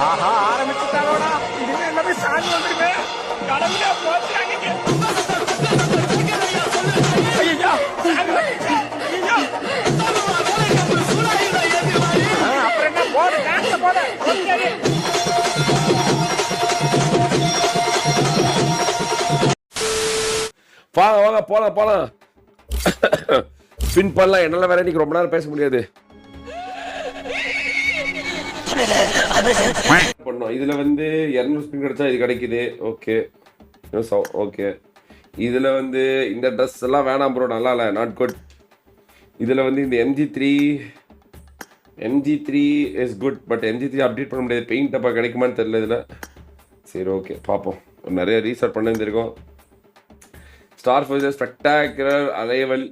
ஆஹா ஆரம்பிச்சுட்டாரோடா. இனிமே எல்லாமே சாமி வந்துருமே. கடவுளே போச்சு அன்னைக்கு. ஐயோ அப்புறம் என்ன போடு டான்ஸ் போடு. வாங்க வாங்க போலாம் போலாம். ஸ்பின் பண்ணலாம். என்னால வேற இன்னைக்கு ரொம்ப நேரம் பேச முடியாது. பண்ணோம் இதுல வந்து 200 ஸ்பின் கிடைச்சா இது கிடைக்குது. Okay okay. இதுல வந்து இந்த ட்ரெஸ் எல்லாம் வேணாம் ப்ரோ, நல்லா இல்லை, நாட் குட். இதுல வந்து இந்த MG3 is good, but MG3 update பண்ண முடியாது. பெயிண்ட் அப்போ கிடைக்குமான்னு தெரியல இதில். சரி ஓகே பார்ப்போம். நிறைய ரீசர்ச் பண்ணியிருந்திருக்கோம். Star forces spectacular arrival.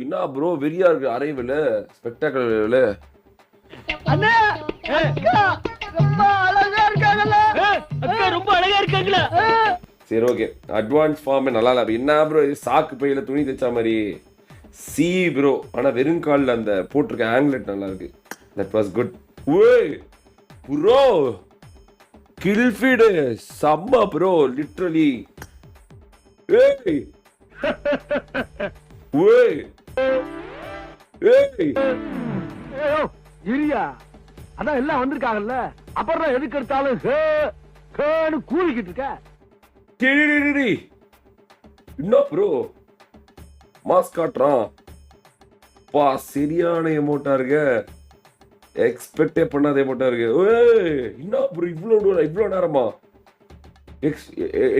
என்ன ப்ரோ வெறியா இருக்கு அரைவல் ஸ்பெக்டாகுலர். சரி ஓகே. அட்வான்ஸ் ஃபார்ம் நல்லா இல்லை. என்ன ப்ரோ இது சாக்கு பையில துணி தைச்சா மாதிரி சி ப்ரோ. ஆனால் வெறும் காலில் அந்த போட்டிருக்க ஆங்லெட் நல்லா இருக்கு. That was good. ஓய் ப்ரோ கில்ஃபீடு செம்ம ப்ரோ லிட்ரலி. ஏய் ஓய் ஏய் இரியா அதான் எல்லாம் வந்திருக்காங்கல்ல, அப்புறம் எதுக்கு எடுத்தாலும் கூலிக்கிட்டு இருக்க. என்ன ப்ரோ மாஸ்க் காட்டுறான் பா, சரியான எமௌண்டா இருக்க. எக்ஸ்பெக்டே பண்ணாத எமௌண்டா இருக்கு. என்ன ப்ரோ இவ்வளோ நேரமா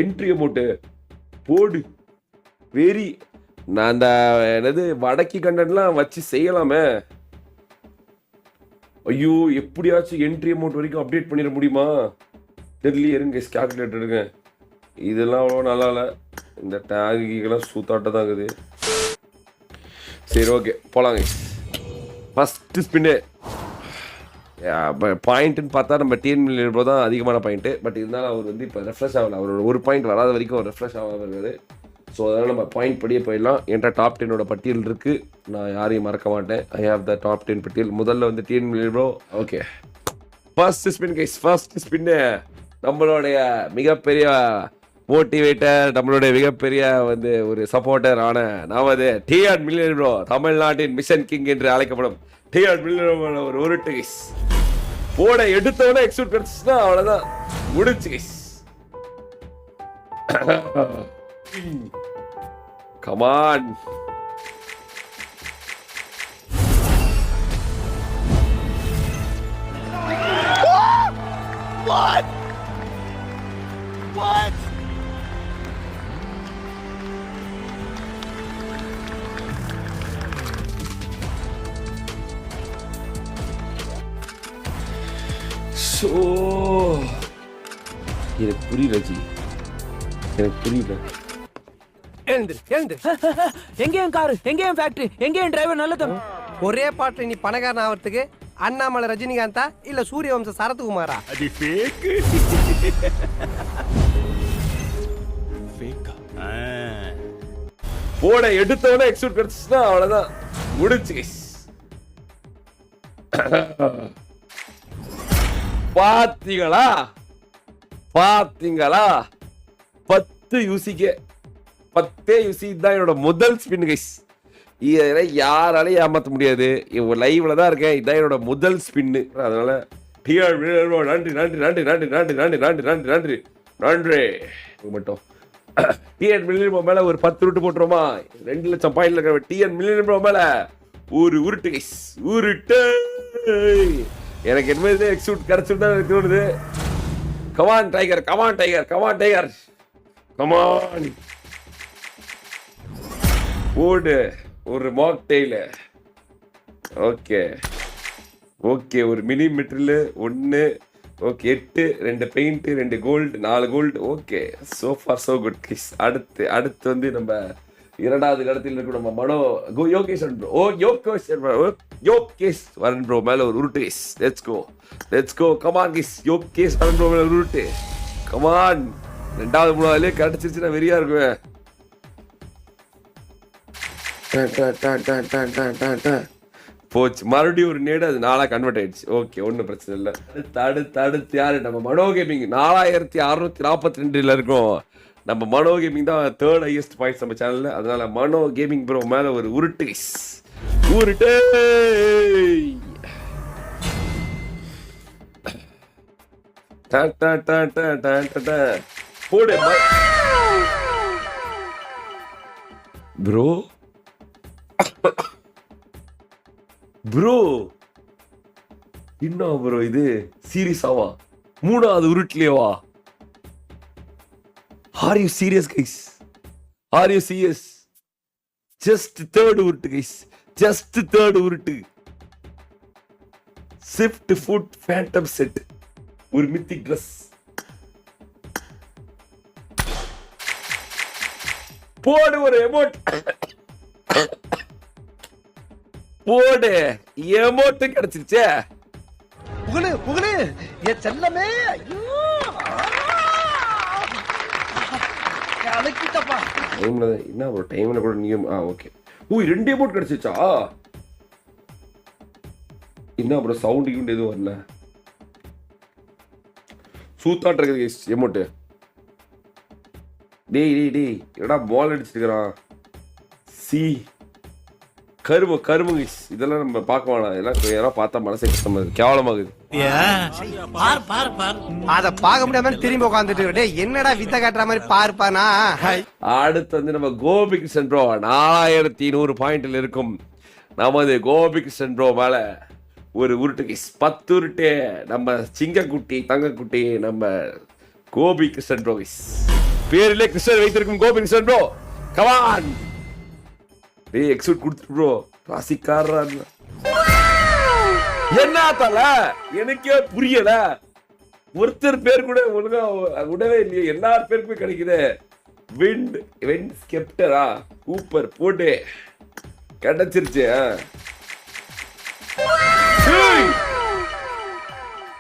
என்ட்ரி எமௌண்ட் போடு வெரி. நான் அந்த என்னது வடக்கி கண்டென்ட்லாம் வச்சு செய்யலாமே. ஐயோ எப்படியாச்சும் என்ட்ரி அமௌண்ட் வரைக்கும் அப்டேட் பண்ணிட முடியுமா தெரியல. இருங்க கால்குலேட்டர் எடுங்க. இதெல்லாம் அவ்வளோ நல்லா இல்லை. இந்த டேகுக்கெல்லாம் சூத்தாட்ட தான் இருக்குது. சரி ஓகே போலாங்க. ஃபஸ்ட்டு ஸ்பின்னு பாயிண்ட்டுன்னு பார்த்தா நம்ம டிஎன் மில்லியன் ப்ரோ தான் அதிகமான பாயிண்ட்டு. பட் இருந்தாலும் அவர் வந்து இப்போ ரெஃப்ரெஷ் ஆகலை. அவரோட ஒரு பாயிண்ட் வராத வரைக்கும் அவர் ரெஃப்ரெஷ் ஆகாமல் இருக்காது. ஸோ அதனால் நம்ம பாயிண்ட் படியே போயிடலாம். என்கிட்ட டாப் 10 பட்டியல் இருக்குது. நான் யாரையும் மறக்க மாட்டேன். ஐ ஹேவ் த டாப் 10 பட்டியல். முதல்ல வந்து TN million bro. Okay first spin guys. First spin நம்மளுடைய மிகப்பெரிய மோட்டிவேட்டர், நம்மளுடைய மிகப்பெரிய வந்து ஒரு சப்போர்ட்டர் ஆன நமது டிஎன் மில்லியன் ப்ரோ, தமிழ்நாட்டின் மிஷன் கிங் என்று அழைக்கப்படும் டிஎன் மில்லியன் ஒரு உருட்டு கைஸ். போட எடுத்தவொடனே எக்ஸ்போர்ட் கிடைச்சுன்னா அவ்வளோதான் முடிச்சு guys. Come on. What? What? So எனக்கு புரியல ஜி, எனக்கு புரியல. எங்கேயும் காரு, எங்கேயும் ஃபேக்டரி, எங்கேயும் டிரைவர் நல்ல தம்பி. ஒரே பாட்டு நீ பணக்காரன் ஆகிறதுக்கு அண்ணாமலை ரஜினிகாந்தா இல்ல சூரியவம்ச சரத்குமாரா? அது ஃபேக். போட எடுத்தவொடனே எக்ஸ்போர்ட் கிடைச்சுன்னா அவ்வளோதான் முடிச்சு கைஸ். பாத்தீங்களா பாத்தீங்களா 10 யூசிக்கே 10 யூசி தான் என்னோட முதல் ஸ்பின் கைஸ். இதை யாராலையும் ஏமாற்ற முடியாது. லைவ்ல தான் இருக்கேன். இதுதான் என்னோட முதல் ஸ்பின்னு. அதனால நன்றி நன்றி நன்றி நன்றி நன்றி நன்றி நன்றி நன்றி நன்றி நன்றி மட்டும். டிஎன் மில்லியன் மேல ஒரு 10 ரூட்டு போட்டுருமா? 2 லட்சம் பாயிண்ட்ல இருக்கிற டிஎன் மில்லியன் மேல ஒரு உருட்டு கைஸ், உருட்டு. எனக்கு என்ன எக்ஸூட் கிடைச்சுட்டு தான் எனக்கு தோணுது. Come on tiger, come on tiger, come on tiger, come on ஓடு. ஒரு மாக் டெய்ல. ஓகே ஓகே ஒரு mini material 1. Okay 8, 2 paint, 2 gold, 4 gold. Okay so far so good guys. அடுத்து வந்து நம்ம 2வது இடத்தில் இருக்க நம்ம மனோ யோகேஷ் ப்ரோ. யோகேஷ் வரன் ப்ரோ மேல ஒரு உருட்டு guys. Let's go come on guys. Yogesh வரன் ப்ரோ மேல உருட்டு. கமான் 2வது 3வதுலேயே கிடைச்சிருச்சுன்னா வெறியா இருக்குவேன். போச்சு. மறுபடியும் ஒரு நேடு அது 4 கன்வெர்ட் ஆயிடுச்சு. ஓகே, ஒன்றும் பிரச்சனை இல்லை. அடுத்து யாரு? நம்ம மனோ கேமிங் 4642 இருக்கோம். நம்ம மனோ கேமிங் தான் 3rd ஹையஸ்ட் பாயிண்ட்ஸ் நம்ம சேனல்ல. அதனால மனோ கேமிங் ப்ரோ மேல ஒரு உருட்டு போடு ப்ரோ. ப்ரோ என்ன ப்ரோ இது? சீரியஸாவா? 3வது உருட்லயேவா? Are you serious guys? Are you serious? Just 3rd உருட்டு guys. Just 3rd உருட்டு. Swift Foot Phantom set. ஒரு மித்திக் ட்ரெஸ். போடு ஒரு எமோட். போடு எமோட் கிடைச்சிருச்சே. புகழு என் செல்லமே. ஐயோ அலக்கிட்டப்பா. டைம்ல என்ன ஒரு டைம்ல கூட நீங்க ஓகே. ஓ 2 எமோட் கிடைச்சிச்சா? என்ன ப்ரோ சவுண்ட் எதுவும் வரல. சூத்தாட்ட இருக்குது கைஸ் எமோட். டேய் என்னடா பால் அடிச்சிருக்கான். கரும கைஸ். இதெல்லாம் நம்ம பார்க்க வேணாம். இதெல்லாம் பார்த்தா மனசே கஷ்டமா இருக்கு. கேவலமாகுது. அத பார்க்க முடியாம திரும்பி உட்காந்துட்டு என்னடா வித்த காட்டுற மாதிரி பார்ப்பானா. அடுத்து வந்து நம்ம கோபிகிருஷ்ணன் ப்ரோ 4100 பாயிண்ட்ல இருக்கும். நமது கோபிகிருஷ்ணன் ப்ரோ மேல ஒரு உருட்டு கைஸ். 10 உருட்டு. நம்ம சிங்கக்குட்டி தங்கக்குட்டி நம்ம கோபிகிருஷ்ணன் ப்ரோ கைஸ். பேரிலே கிருஷ்ணன் வைத்திருக்கும் கோபிகிருஷ்ணன் ப்ரோ. கமான். டேய் எக்ஸூட் கொடுத்து ப்ரோ. ராசிக்காரரா என்ன தல? எனக்கே புரியல. ஒருத்தர் பேர் கூட ஒழுங்கா விடவே இல்லையே. எல்லார் பேருக்குமே கிடைக்குது. விண்ட் ஸ்கெப்டரா? சூப்பர் போட்டு கிடைச்சிருச்சு.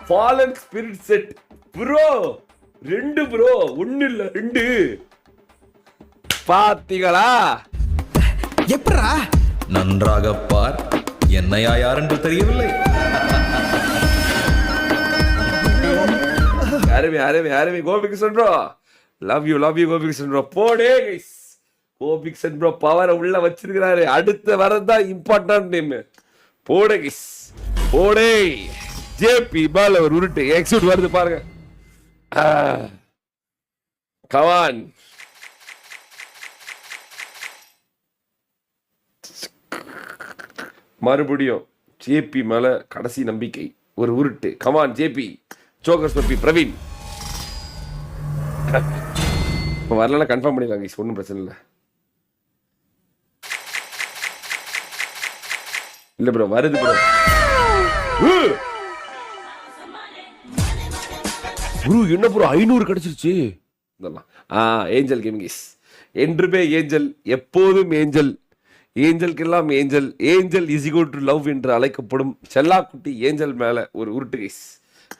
Fallen spirit set bro. 2 bro. 1 இல்ல 2. பாத்தீங்களா? எப்படா? நன்றாக பார். என்னையா யார் என்று தெரியவில்லை. அரவி Gopikrishnan bro. Love you Gopikrishnan bro. போடே கைஸ். கோபிகிருஷ்ணன் ப்ரோ பவரை உள்ள வச்சிருக்கிறாரு. அடுத்த வரதான் இம்பார்ட்டன்ட் நேம். போடே கைஸ் போடே. ஜேபி பால் ஒரு உருட்டு எக்ஸூட் வருது பாருங்க. கமான். மறுபடியும் ஜேபி மேல கடைசி நம்பிக்கை ஒரு உருட்டு. Come on JP. Jokers puppy Praveen. இப்போ வரலன்னா கன்ஃபார்ம் பண்ணிடலாம் கைஸ். ஒன்றும் பிரச்சனை இல்லை. இல்ல ப்ரோ வருது ப்ரோ. ப்ரோ என்ன ப்ரோ 500 கிடைச்சிருச்சு. இதெல்லாம் ஏஞ்சல் கேமிங் கைஸ். என்றுமே ஏஞ்சல், எப்போதும் ஏஞ்சல். ஏஞ்சல்கெல்லாம் angel. Angel is equal to love என்று அழைக்கப்படும் செல்லாக்குட்டி ஏஞ்சல் மேல ஒரு உருட்டு guys.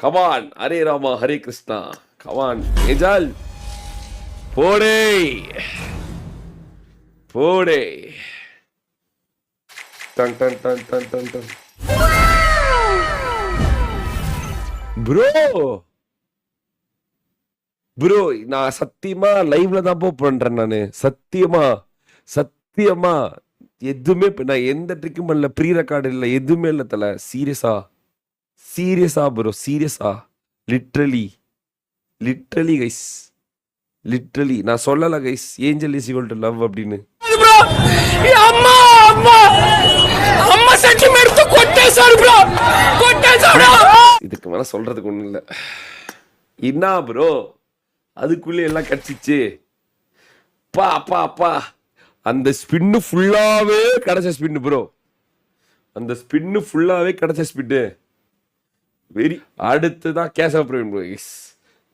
Come on. Hare Rama Hare Krishna. Come on angel. போடே போடே. டன் டன் டன் டன் டன் டன். ப்ரோ நான் சத்தியமா லைவ்ல தான் பண்றேன். நானு சத்தியமா எதுவுமே நான் எந்த ட்ரிக்கும் பண்ணல. ப்ரீ ரெக்கார்டு இல்ல, எதுவுமே இல்ல தல. சீரியஸா ப்ரோ. சீரியஸா லிட்ரலி கைஸ். லிட்ரலி நான் சொல்லல guys angel is equal to love அப்படின்னு. இதுக்கு மேல சொல்றதுக்கு ஒண்ணும் இல்ல. என்ன ப்ரோ அதுக்குள்ளே எல்லாம் கிடைச்சிச்சு. அப்பா அந்த ஸ்பின்னு ஃபுல்லாவே கிடைச்ச ஸ்பின்னு ப்ரோ. அந்த ஸ்பின்னு ஃபுல்லாவே கிடைச்ச ஸ்பின்னு வெரி. அடுத்துதான் கேசவ பிரவீன் ப்ரோ.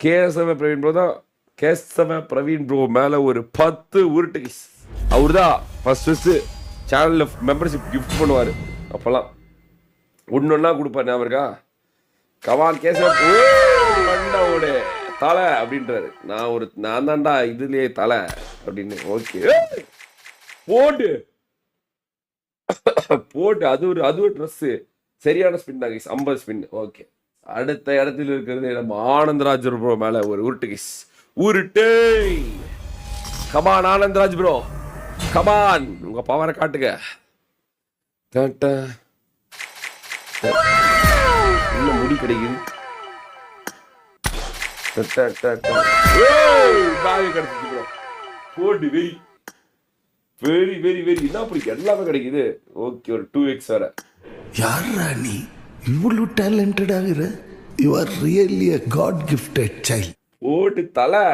கேசவ பிரவீன் ப்ரோ மேல ஒரு 10 உருட்டு கைஸ். அவரு தான் ஃபர்ஸ்ட் சேனல்ல மெம்பர்ஷிப் கிஃப்ட் பண்ணுவாரு. அப்பெல்லாம் ஒன்னொன்னா கொடுப்பாரு. ஞாபகா? கமான் கேசவ மண்டவோட தலை அப்படின்றாரு. நான் தான்டா இதுலயே தலை அப்படின்னு. ஓகே போடு போட்டு அது ஒரு ட்ரெஸ்ஸு. சரியான ஸ்பின் தான் கைஸ், 50 ஸ்பின். ஓகே, அடுத்த இடத்துல இருக்கிறது நம்ம ஆனந்தராஜ் ப்ரோ மேல ஒரு உருட்டு கைஸ். உருட்டு, கமான் ஆனந்தராஜ் ப்ரோ, கமான், உங்க பவரை காட்டுங்க. இன்னும் முடி கிடைக்குது. கிடைச்சிச்சு ப்ரோ. போட்டு வெரி வெரி வெரி வெரி என்ன அப்படி எல்லாமே கிடைக்குது. ஓகே, ஒரு 2x வேற. யாரா நீ இவ்வளவு டேலண்டட் ஆகுற? You are really a god gifted child. போட்டு தலை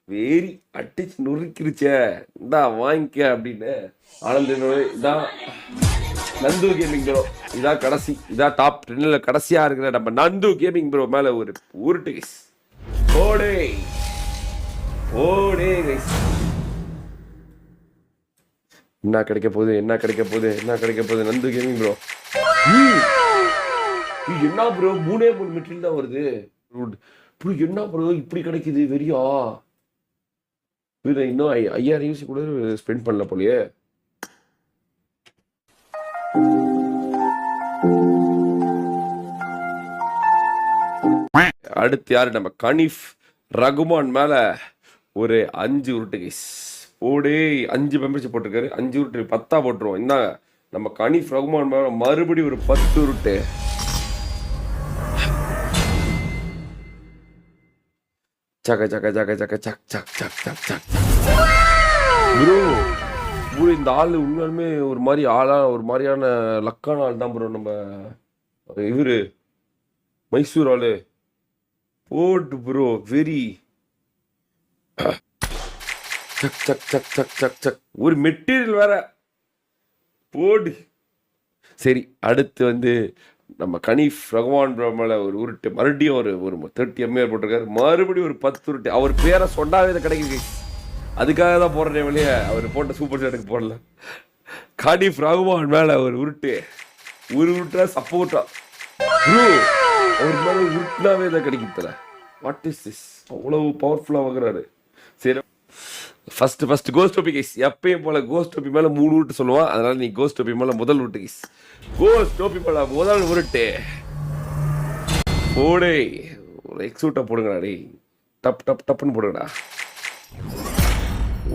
வேரி அடிச்சு நுறுக்கிருச்சே, இந்தா வாங்கிக்க அப்படின்னு. ஆனந்த் இதான் நந்து கேமிங் ப்ரோ, இதான் கடைசி, இதான் டாப் 10ல கடைசியா இருக்கிற நம்ம நந்து கேமிங் ப்ரோ மேல ஒரு உருட்டு கைஸ். ஓடே ஓடே கைஸ். என்ன கிடைக்க போகுது, என்ன கிடைக்க போகுது, என்ன கிடைக்க போகுது? Nandu gaming bro. என்ன ப்ரோ 3 மெட்டீரியல் தான் வருது. என்ன ப்ரோ இப்படி கிடைக்குது? வெறியா, இன்னும் 5000 யூசி கூட ஸ்பெண்ட் பண்ணல போலயே. அடுத்து யாரு? நம்ம கனிஃப் ரகுமான் மேல ஒரு 5 உருட்டு கைஸ். ஓடே 5 மெம்பர்ஷிப் போட்டிருக்காரு. 5 உருட்டு 10 போட்டுருவோம். இந்த நம்ம கனிஃப் ரகுமான் மேல மறுபடியும் ஒரு 10 உருட்டு. சக்க சக்க சக்க சக்க சக் சக் சக் சக் சக். ப்ரோ ப்ரோ இந்த ஆள் உண்மையாலுமே ஒரு மாதிரி ஆளா, ஒரு மாதிரியான லக்கான ஆள் தான் ப்ரோ. நம்ம இவரு மைசூர் ஆளு போட்டு ப்ரோ வெரி சக் சக் சக் சக் சக் சக். ஒரு மெட்டீரியல் வேற போடு. சரி, அடுத்து வந்து நம்ம கனிஃப் ரகுமான் ப்ரோ மேல ஒரு உருட்டு, மறுபடியும் ஒரு 30 MAR போட்டிருக்காரு. மறுபடியும் ஒரு 10 உருட்டு. அவர் பேரை சொன்னாவே இதை கிடைக்குது, அதுக்காக தான் போடுறேன் வெளியே. அவர் போட்ட சூப்பர் சேட்டுக்கு போடல. கனிஃப் ரகுமான் மேல ஒரு உருட்டு, ஒரு உருட்டா சப்போர்ட்டா ப்ரோ. அவர் மேல உருட்டுனாவே இதை கிடைக்குதுல. What is this? அவ்வளவு பவர்ஃபுல்லா வாங்குறாரு. சரி, ஃபர்ஸ்ட் கோஸ்ட் டோபி கைஸ். எப்பயும் போல கோஸ்ட் டோபி மேல 3 உருட்டு சொல்லுவான், அதனால நீ கோஸ்ட் டோபி மேல முதல் உருட்டு கைஸ். கோஸ்ட் டோபி மேல முதல் உருட்டு. போடே ஒரு எக்ஸூட்டா போடுங்கடா டேய், டப் டப் டப்னு போடுங்கடா.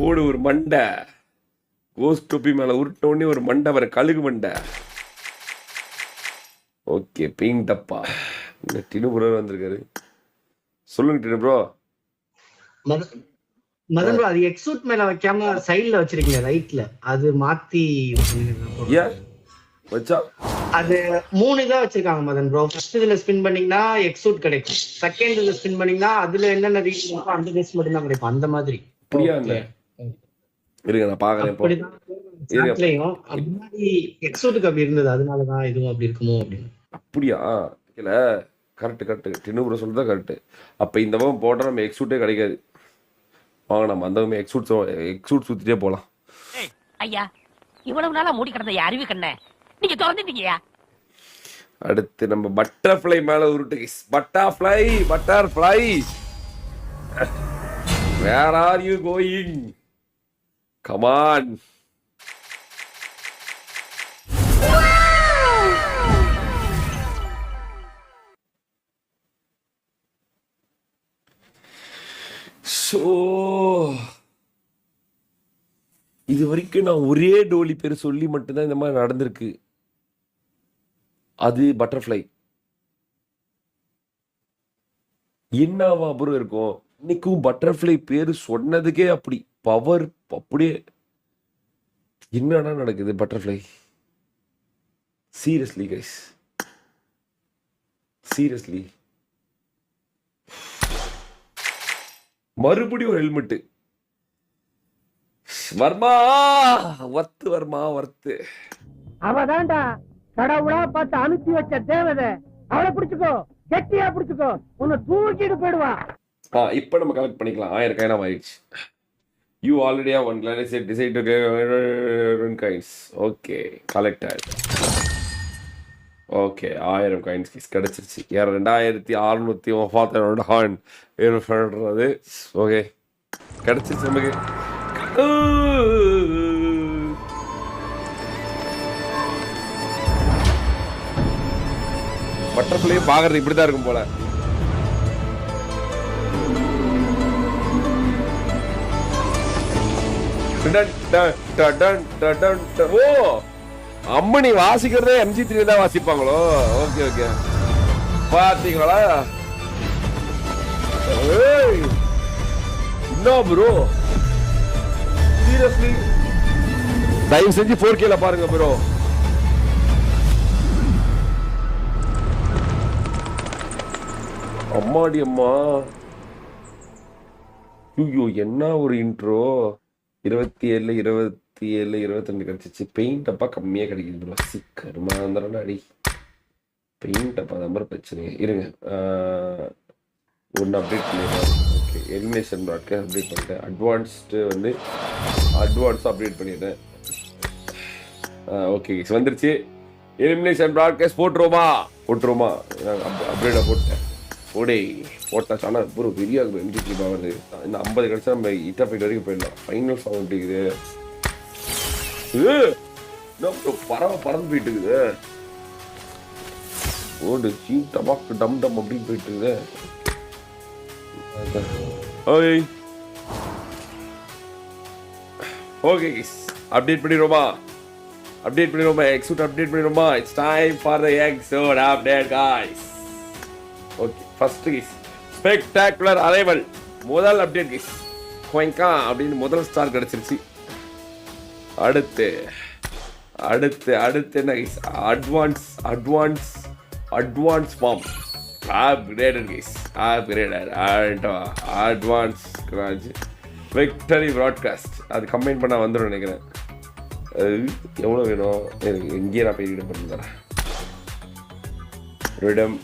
ஓடு ஒரு மண்டை. கோஸ்ட் டோபி மேல உருட்ட உடனே ஒரு மண்டை வர, கழுகு மண்டை. ஓகே, பிங் டப்பா. இந்த டினு ப்ரோ வந்திருக்காரு. சொல்லுங்க டினு ப்ரோ. மதன் ப்ரோ, அது எக்ஸூட் மேல வைக்காம சைடுல வச்சிருக்கீங்க ரைட்ல, அது மாத்தி ஏன் வச்சா? அது 3 இதா வச்சிருக்காங்க மதன் ப்ரோ. ஃபர்ஸ்ட் இதுல ஸ்பின் பண்ணீங்கன்னா எக்ஸூட் கிடைக்கும், செகண்ட் இதுல ஸ்பின் பண்ணீங்கன்னா அதுல என்னென்ன ரீசன் இருக்கோ அந்த ரீசன் மட்டும் தான் கிடைக்கும். அந்த மாதிரி அப்படியா? இருங்க நான் பாக்குறேன். முன்னாடி எக்ஸூட்டுக்கு அப்படி இருந்தது, அதனாலதான் இதுவும் அப்படி இருக்குமோ அப்படின்னு. அப்படியா? இல்ல, கரெக்ட் டினு ப்ரோ சொல்றதா கரெக்ட். அப்ப இந்த பக்கம் போட்டா நம்ம எக்ஸூட்டே கிடைக்காது. வாங்க நம்ம அந்த எக்ஸூட் சுத்திட்டே போலாம். ஐயா, இவ்வளவு நாளா மூடி கிடந்த அறிவு கண்ண நீங்க திறந்துட்டீங்கயா. அடுத்து நம்ம பட்டர்ஃப்ளை மேல உருட்டு guys. Butterfly where are you going? Come on. இது வரைக்கும் நான் ஒரே டோலி பேர் சொல்லி மட்டும்தான் இந்த மாதிரி நடந்திருக்கு. அது பட்டர்ஃப்ளை. என்னவா அப்புறம் இருக்கும்? இன்னைக்கும் பட்டர்ஃப்ளை பேரு சொன்னதுக்கே அப்படி பவர். அப்படியே என்னடா நடக்குது பட்டர்ஃப்ளை? Seriously guys, seriously. மறுபடியும் ஒரு ஹெல்மெட். வர்மா வர்த்து. அவதான்டா கடவுளா பார்த்து அனுப்பி வச்ச தேவதை. அவளை பிடிச்சுக்கோ, கெட்டியா பிடிச்சுக்கோ, உன்னை தூக்கிட்டு போயிடுவா. இப்ப நம்ம கலெக்ட் பண்ணிக்கலாம். 1000 காயினா ஆயிடுச்சு. You already have one. Let's say decide to get coins. Okay, collected. Okay, 1000 coins கிடைச்சிருச்சு. 2630 ஹார்ன் ஏறுறது. ஓகே, கிடைச்சிருச்சு நமக்கு. பட்டர்ஃப்ளையும் பார்க்கறது இப்படி தான் இருக்கும் போல. ஓ அம்மணி வாசிக்கிறதே MG3 தான் வாசிப்பாங்களோ? ஓகே ஓகே, பாத்தீங்களா? என்ன ப்ரோ, சீரியஸ்லி தயவு செஞ்சு 4K பாருங்க ப்ரோ. அம்மாடி அம்மா, ஐயோ என்ன ஒரு இன்ட்ரோ. 27 22 கிடைச்சிச்சு. பெயிண்ட் அப்பா கம்மியா கிடைக்குது ப்ரோ. சிக்கருமா இருந்தாலும் அடி பெயிண்ட் அப்பா நம்பர் பிரச்சனை. இருங்க, ஒன்று அப்டேட் பண்ணிடுறேன். ஓகே, எலிமினேஷன் ப்ராட்காஸ்ட் அப்டேட் பண்ணிட்டேன். அட்வான்ஸ்டு வந்து அட்வான்ஸாக அப்டேட் பண்ணிட்டேன். ஓகே வந்துருச்சு. Elimination broadcast போட்டுருவோமா? அப்டேட்டாக போட்டேன். போட்டாச்சு. ஆனால் ஒரு பெரிய MG3 வருது. இந்த 50 கிடைச்சா நம்ம இட்டா வரைக்கும் போயிடலாம். ஃபைனல் சவுண்ட் இருக்குது. பறந்து போயிட்டு இருக்குது. ஓடு சீ டபாக்கு டம் டம் அப்படின்னு போயிட்டு இருக்குது. ஓகே அப்டேட் பண்ணிடுவோமா? எக்ஸூட் அப்டேட் பண்ணிடுவோமா? இட்ஸ் டைம் ஃபார் தி எக்ஸூட் update guys. Okay, first guys spectacular arrival. முதல் அப்டேட் கைஸ், கோயிங்கா அப்படின்னு முதல் ஸ்டார் கிடைச்சிருச்சு. அடுத்து என்ன guys? Advance form upgraded guys, advanced garage victory broadcast. அது கம்பைன் பண்ண வந்துடும் நினைக்கிறேன். எவ்வளோ வேணும்? இங்கேயே நான் போய் ரீடம் பண்ணிடுறேன். ரிடம்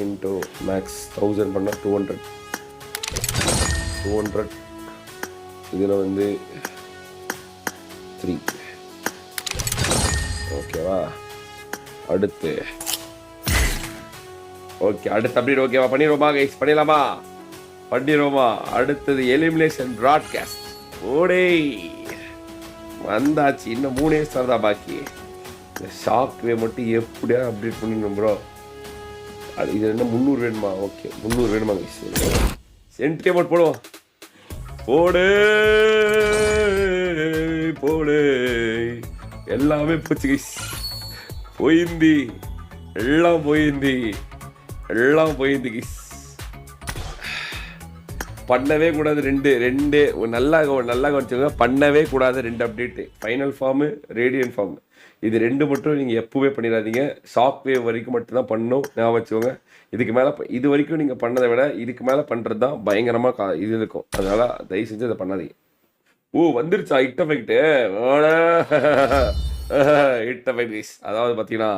இன்டூ மேக்ஸ் 1000 பண்ணால் 200. இதில் வந்து 3. ஓகேவா? அடுத்து ஓகே, அடுத்த அப்டேட் ஓகேவா? பண்ணிடுவோமா கைஸ்? பண்ணிடுவோமா? அடுத்தது எலிமினேஷன் ப்ராட்காஸ்ட். ஓடே வந்தாச்சு. இன்னும் 3 ஸ்டார் தான் பாக்கி. இந்த ஷாக்வே மட்டும் எப்படியா அப்டேட் பண்ணிடணும் ப்ரோ. அது இது என்ன 300 வேணுமா? ஓகே 300 வேணுமா கைஸ்? சென்ட்ரி அமௌண்ட் போடுவோம். போடு எல்லாமே போச்சு கைஸ். எல்லாம் போயிருந்து கைஸ். பண்ணவே கூடாது ரெண்டு நல்லா கவனிச்சுங்க. பண்ணவே கூடாது 2 update. Final form, radian form. இது 2 மட்டும் நீங்கள் எப்பவுமே பண்ணிடாதீங்க. ஷாக் வேவ் வரைக்கும் மட்டும்தான் பண்ணணும், ஞாபகம் வச்சுக்கோங்க. இதுக்கு மேலே இது வரைக்கும் நீங்கள் பண்ணதை விட இதுக்கு மேலே பண்ணுறது தான் பயங்கரமாக இது இருக்கும். அதனால் தயவு செஞ்சு அதை பண்ணாதீங்க. வந்துருச்சா hit effect? Hit effect guys. அதாவது பார்த்தீங்கன்னா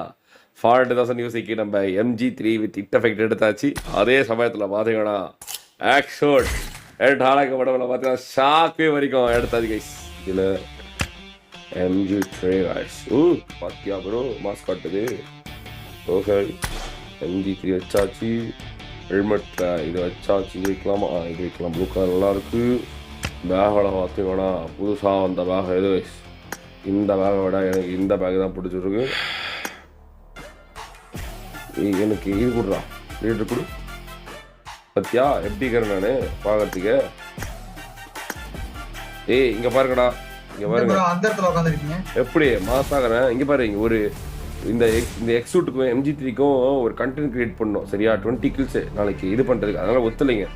40,000 யூசிக்கு நம்ம MG3 வித் ஹிட் எஃபெக்ட் எடுத்தாச்சு. அதே சமயத்தில் பார்த்தீங்கன்னா ஆக்ஷோட் நாளைக்கு படத்தில் பார்த்தீங்கன்னா ஷாக்வே வரைக்கும் எடுத்தாச்சு கைஸ். இதில் MG3 கைஸ். பாத்தியா ப்ரோ மாஸ்க் காட்டுது. ஓகே MG3 வச்சாச்சு. ஹெல்மெட்டில் இது வச்சாச்சு. இது வைக்கலாமா? இது வைக்கலாம். ப்ளூ கலர் நல்லாயிருக்கு. பேகோட பார்த்தீங்கன்னா புதுசாக வந்த பேக் எது கைஸ். இந்த பேகை விட எனக்கு இந்த பேக் தான் பிடிச்சிருக்கு. எனக்கு இது கொடுறா, லீடர் கொடு. பத்தியா எப்படி இருக்கிறேன் நான் பார்க்கறதுக்கு? இங்க பாருங்கடா, இங்க பாருங்க எப்படி மாசாகிறேன். இங்க பாரு, இங்க ஒரு இந்த எக்ஸூட்டுக்கும் MG3க்கும் ஒரு கண்டென்ட் கிரியேட் பண்ணோம் சரியா? 20 kills நாளைக்கு இது பண்றதுக்கு. அதனால ஒத்துலைங்க.